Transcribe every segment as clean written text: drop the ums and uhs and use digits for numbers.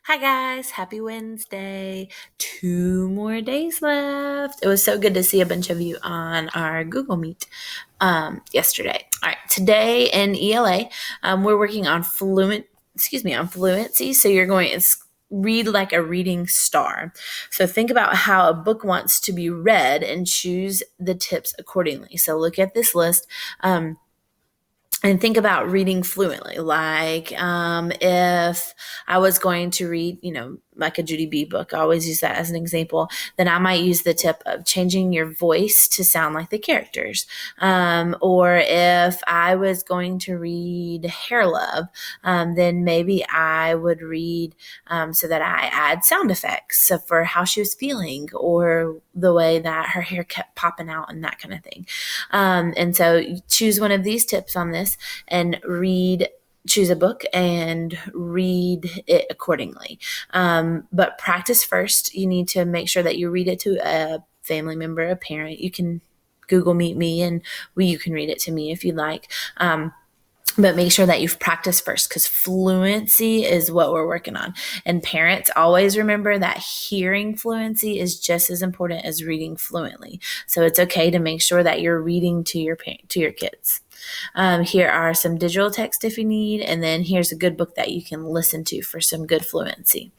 Hi guys, happy Wednesday. 2 more days left. It was so good to see a bunch of you on our Google Meet yesterday. All right, today in ELA, we're working on fluency. So you're going to read like a reading star. So think about how a book wants to be read and choose the tips accordingly. So look at this list. And think about reading fluently. Like if I was going to read, like a Judy B book, I always use that as an example, then I might use the tip of changing your voice to sound like the characters. Or if I was going to read Hair Love, then maybe I would read so that I add sound effects so for how she was feeling or the way that her hair kept popping out and that kind of thing. And so choose one of these tips on this and choose a book and read it accordingly. But practice first. You need to make sure that you read it to a family member, a parent. You can Google Meet me and you can read it to me if you'd like. But make sure that you've practiced first because fluency is what we're working on. And parents always remember that hearing fluency is just as important as reading fluently. So it's okay to make sure that you're reading to your kids. Here are some digital text if you need, and then here's a good book that you can listen to for some good fluency.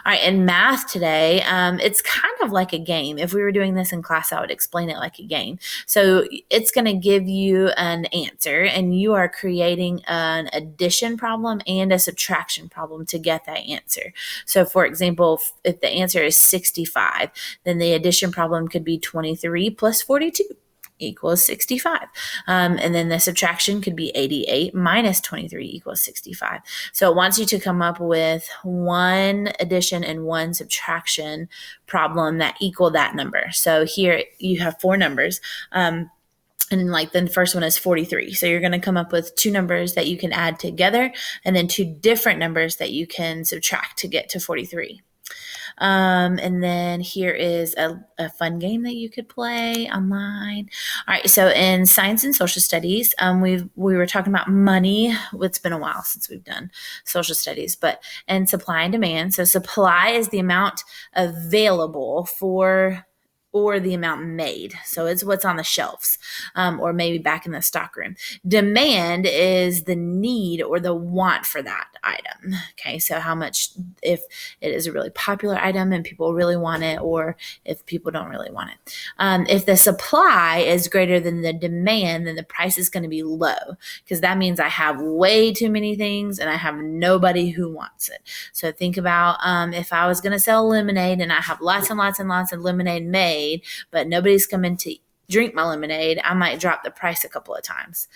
All right, in math today, it's kind of like a game. If we were doing this in class, I would explain it like a game. So it's going to give you an answer, and you are creating an addition problem and a subtraction problem to get that answer. So for example, if the answer is 65, then the addition problem could be 23 plus 42 equals 65. And then the subtraction could be 88 minus 23 equals 65. So it wants you to come up with one addition and one subtraction problem that equal that number. So here you have four numbers. And like the first one is 43. So you're going to come up with two numbers that you can add together and then two different numbers that you can subtract to get to 43. And then here is a fun game that you could play online. All right, so in science and social studies, we were talking about money. It's been a while since we've done social studies, and supply and demand. So supply is the amount available or the amount made. So it's what's on the shelves or maybe back in the stockroom. Demand is the need or the want for that item. Okay, so how much, if it is a really popular item and people really want it, or if people don't really want it. If the supply is greater than the demand, then the price is going to be low because that means I have way too many things and I have nobody who wants it. So think about if I was going to sell lemonade and I have lots and lots and lots of lemonade made, but nobody's coming to drink my lemonade, I might drop the price a couple of times.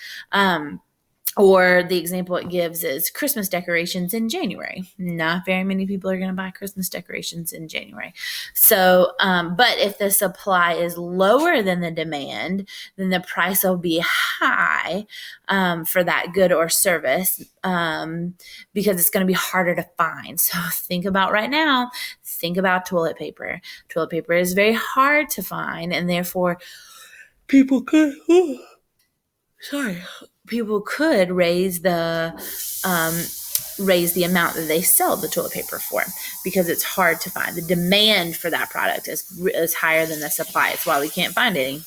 Or the example it gives is Christmas decorations in January. Not very many people are going to buy Christmas decorations in January. So, but if the supply is lower than the demand, then the price will be high for that good or service because it's going to be harder to find. So think about right now, think about toilet paper. Toilet paper is very hard to find, and therefore people could raise the amount that they sell the toilet paper for because it's hard to find. The demand for that product is higher than the supply. It's why we can't find any.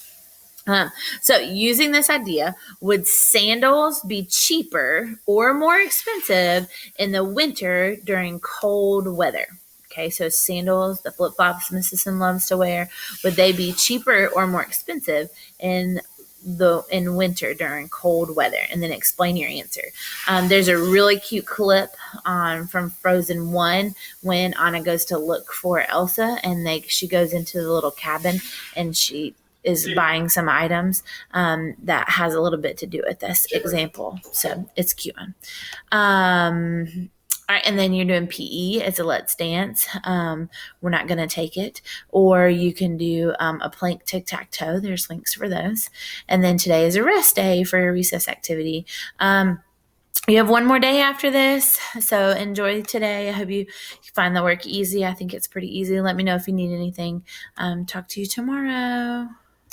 So using this idea, would sandals be cheaper or more expensive in the winter during cold weather? Okay, so sandals, the flip-flops Mrs. Sim loves to wear, would they be cheaper or more expensive in winter during cold weather? And then explain your answer. There's a really cute clip from Frozen 1 when Anna goes to look for Elsa and she goes into the little cabin and she is buying some items that has a little bit to do with this example. So it's cute one. All right, and then you're doing PE. It's a let's dance. We're not going to take it. Or you can do a plank tic-tac-toe. There's links for those. And then today is a rest day for a recess activity. You have one more day after this, so enjoy today. I hope you find the work easy. I think it's pretty easy. Let me know if you need anything. Talk to you tomorrow.